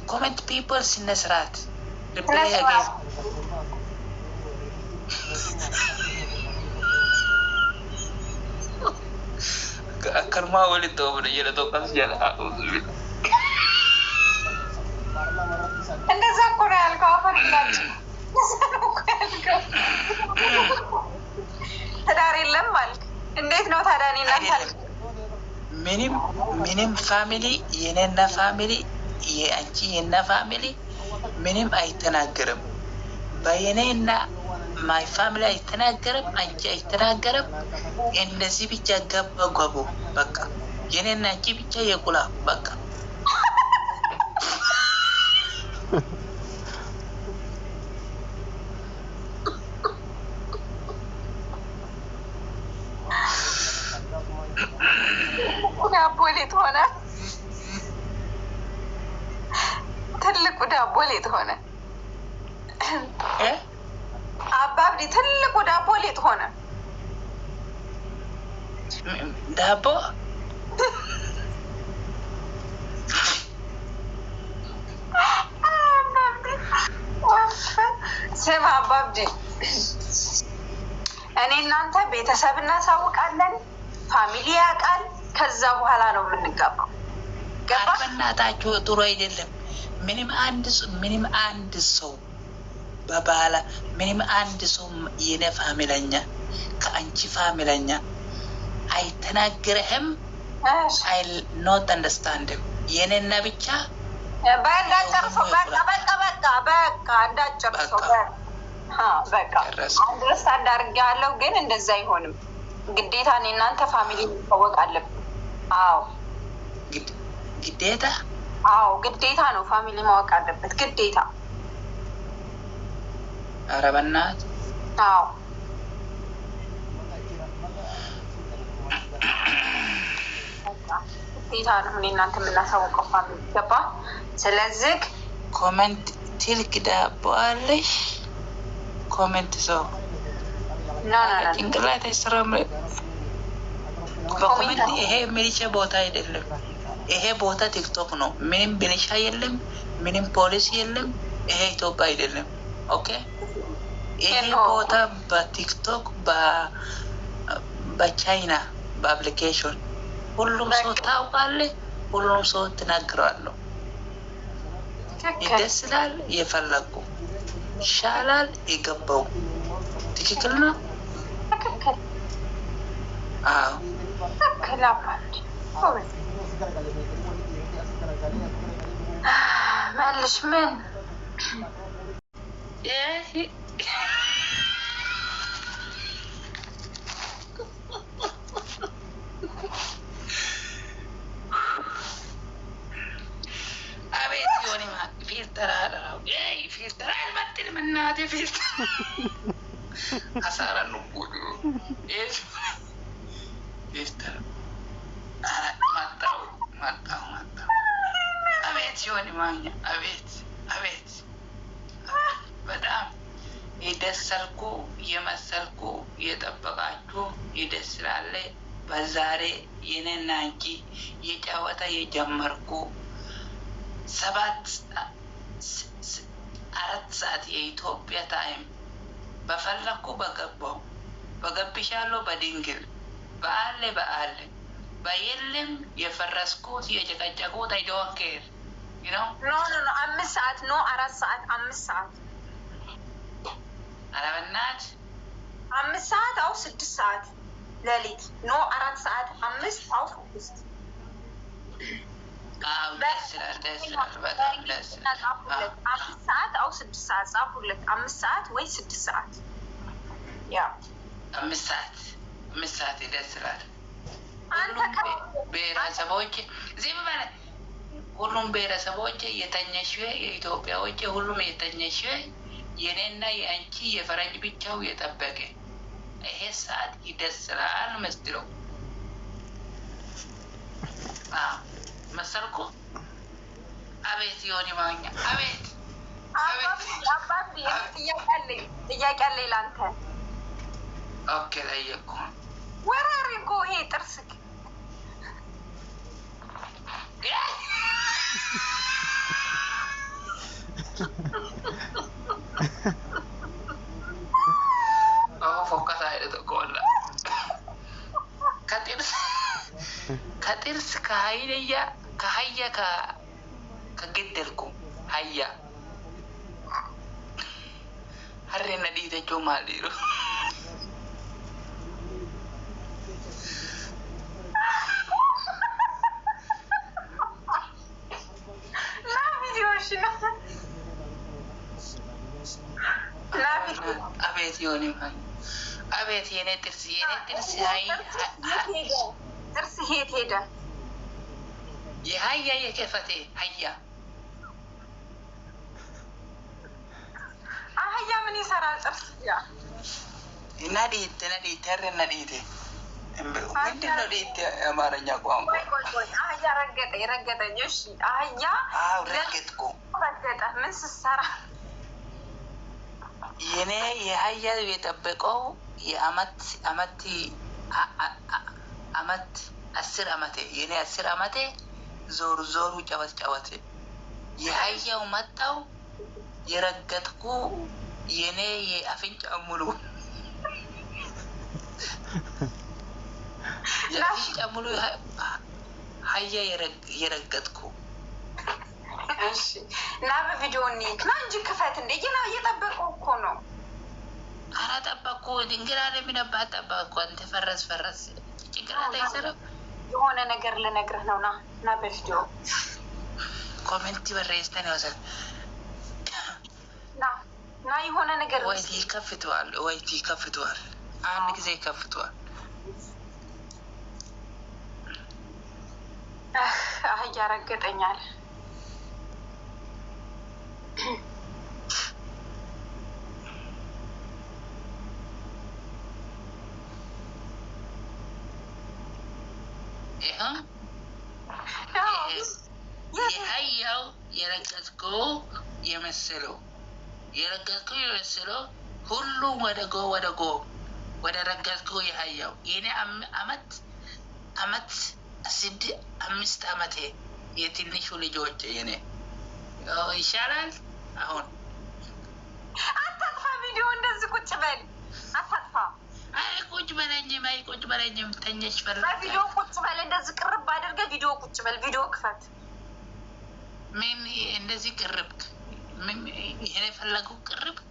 comment people sinesrat reply again karma wali to bada jira to kan jala auzubi እንደዛ እኮ ነው ያልከው አፈር ይላችሁ ትዳር የለም አልክ እንዴት ነው ታዲያ እኔ እናንተ ምንም ፋሚሊ የኔና ፋሚሊ የአንቺ የና ፋሚሊ ምንም አይተናገርም በየኔና ማይ ፋሚሊ አይተናገርም አንቺ አይተናገርም እንደዚህ ብቻ ገባጓቡ በቃ የኔና አንቺ ብቻ የቁላ በቃ ዳቦሌት ሆነ ትልቁ ዳቦሌት ሆነ አባብዲ ትልቁ ዳቦሌት ሆነ ዳቦ ስማ አባብዲ እኔ እናንተ ቤተሰብ እናሳውቃለን ፋሚሊ ያውቃል ከዛ በኋላ ነው የምንጋባው ገባ በእናታችሁ ጥሩ አይደለም ምንም አንድ ሰው በባላ ምንም አንድ ሰው የኔ ፋሚለኛ ከአንቺ ፋሚለኛ አይተናገርህም አይ ኖት አንደርስታንድ የኔና ብቻ እንዳጨርሰው በቃ እንዳጨርሰው በቃ አንደርስታንድ አድርጌያለሁ ግን እንደዛ አይሆንም ግዴታ እኔ እናንተ ፋሚሊ መታወቅ አለብን አዎ ግዴታ አዎ ግዴታ ነው ፋሚሊ ማወቅ አለበት ግዴታ ኧረ በእናትህ አዎ ግዴታ ነው እኔ እናንተ የምናሳውቀው ፋሚሊ ገባ ስለዚህ ኮሜንት ትልክ ዳቦ አለሽ ኮሜንት ሰው ጭንቅላት አይሰራም በኮሜንት ይሄ ሚሊሻ ቦታ አይደለም ይሄ ቦታ ቲክቶክ ነው ምንም ሚሊሻ የለም ምንም ፖሊስ የለም ይሄ ኢትዮጵያ አይደለም ኦኬ ይሄ ቦታ በቲክቶክ በቻይና በአፕሊኬሽን ሁሉም ሰው ታውቃለህ ሁሉም ሰው ትናገራለህ ይደስላል የፈለጉ ይሻላል የገባው ትክክል ነው አዎ መልሽ ምን አቤት ዮኒ ፊልተር አደረው ፊልተር አልመጥልም እናቴ ፊልተር አሳራ ነው ጉዱ ፊልተር መጣው አቤት ዮኒ ማኛ አቤት በጣም የደሰልኩ የመሰልኩ የጠበቃችሁ ይደስላለ በዛሬ የኔና አንቺ የጨዋታ የጀመርኩ 4 ሰዓት የኢትዮጵያ ታይም በፈለኩ በገብሻለሁ በድንግል በአለ በየለም የፈረስኩት የጨቀጨቁት አይደወንኬር ኖ 5 ሰዓት ኖ 4 ሰዓት 5 ሰዓት አለበናት 5 ሰዓት አው 6 ሰዓት ሌሊት ኖ 4 ሰዓት 5 አው 6 5 ሰዓት አው 6 ሰዓት ጻፉለት 5 ሰዓት ወይ 6 ሰዓት ያ 5 ሰዓት ይደስላል ብሔረሰቦች ዝም በለ ሁሉም ብሔረሰቦች የተኘሽ የኢትዮጵያዎች ሁሉም የተኘሽ የኔና የአንቺ የፈረንጅ ብቻው የጠበቀ ይሄ ሰዓት ይደስላል መስድረው መሰልኩ አቤት ዮኒ ማኛ አቤት ጥያቄ አለኝ ላንተ ኦኬ ጠየቅኩ ወራሪ እኮ ይሄ ጥርስክ ጥርስ ከሀያ ከገደልኩ ሀያ ሀሬና ዲተቸው ማሊሩ አቤት የሆነ አቤት የኔ ጥርስ ጥርስ የት ሄደ? የሀያ የከፈቴ ሀያ አህያ ምን ይሰራል? ጥርስ ያ ነዲት ኧረ ነዲት ምንድን ነው ዲት የአማርኛ ቋንቋ? አህያ ረገጠኝ። እሺ አህያ ረገጥኩ። ምን ስትሰራ? የኔ የሀያ የጠበቀው የአመት 10 አመቴ የኔ 10 አመቴ ዞሩ ጨወት የሀያው መጣው የረገጥኩ የኔ የአፍንጫ ሙሉ የአፍንጫ ሙሉ ሀያ የረገጥኩ። እሺ እና በቪዲዮ እንሂድ ና እንጂ ክፈት እንደ እየጠበቁ እኮ ነው። አላጠበቅኩ ድንግል አለሚነባት ጠበቅኩ። አንተ ፈረስ ጭንቅላት አይሰራም። የሆነ ነገር ልነግርህ ነው። ና በቪዲዮ ኮሜንት በሬስተን ይወሰድ ና የሆነ ነገር ወይቲ ከፍተዋል። አንድ ጊዜ ከፍተዋል። አህያ ረገጠኛል። የሀያው የረገጥከው የመሰለው ሁሉም ወደ ረገጥከው የሀያው የኔ አመት 5 አመቴ የትንሹ ልጆች የኔ ይሻላል። አሁን አታጥፋ ቪዲዮ እንደዚህ ቁጭ በል አታጥፋ። ቁጭ በለኝም ተኛሽ ፈራ ቪዲዮ ቁጭ በል እንደዚህ ቅርብ አድርገህ ቪዲዮ ቁጭ በል። ቪዲዮ ክፈት። ምን እንደዚህ ቅርብክ? ምን ይሄን የፈለገው ቅርብክ?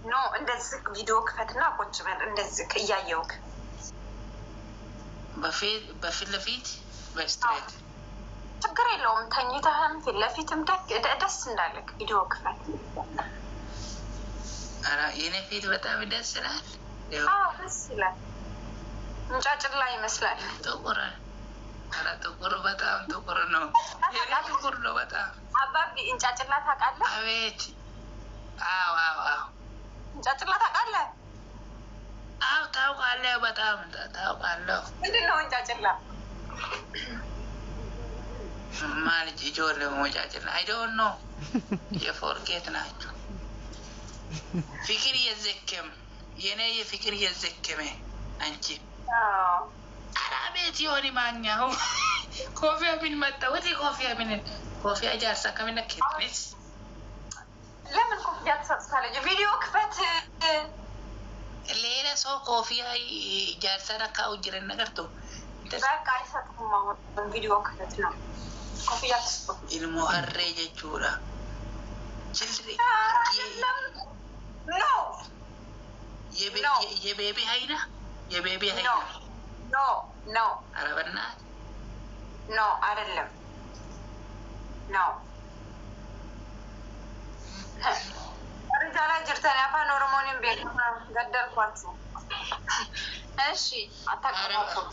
ኖ እንደዚህ ቪዲዮ ክፈትና ቁጭ በል እንደዚህ እያየውክ በፊት ለፊት በስትሬት ችግር የለውም። ተኝተህም ፊት ለፊትም ደስ እንዳለክ ቪዲዮ ክፈት። ኧረ የኔ ፊት በጣም ደስ ይላል። ደስ ይላል። እንጫጭላ ይመስላል። ጥቁር በጣም ጥቁር ነው። ጥቁር ነው በጣም አባቢ እንጫጭላ ታውቃለህ? አቤት አዎ እንጫጭላ ታውቃለህ? አዎ ታውቃለህ። በጣም ታውቃለሁ። ምንድን ነው እንጫጭላ ማለት? ጆር ለሞጫጭላ አይዶን ነው የፎርጌት ናቸው። ፍቅር የዘከም የኔ የፍቅር የዘከመ አንቺ አቤት የሆነ ማኛው ኮፊያ ምን መጣ? ወዲ ኮፊያ ጃርሳ ከምን ከትነስ ለምን ኮፊያ ተሰጥታለች? ቪዲዮ ክፈት። ሌላ ሰው ኮፊያ ጃርሳ ነካው ጅረን ነገርቶ በቃ አይሰጥም። አሁን ቪዲዮ ክፈት ነው። ኮፊያ ተሰጥቶ ኢልሞ ሀሬ ጀቹራ ችልሪ ኖ የቤቢ ሀይና ኖ አረበና ኖ አይደለም። ኖ ሪጃላ ጅርተን አፋን ኦሮሞኒን ቤት ገደልኳችሁ። እሺ አታውቃላችሁ።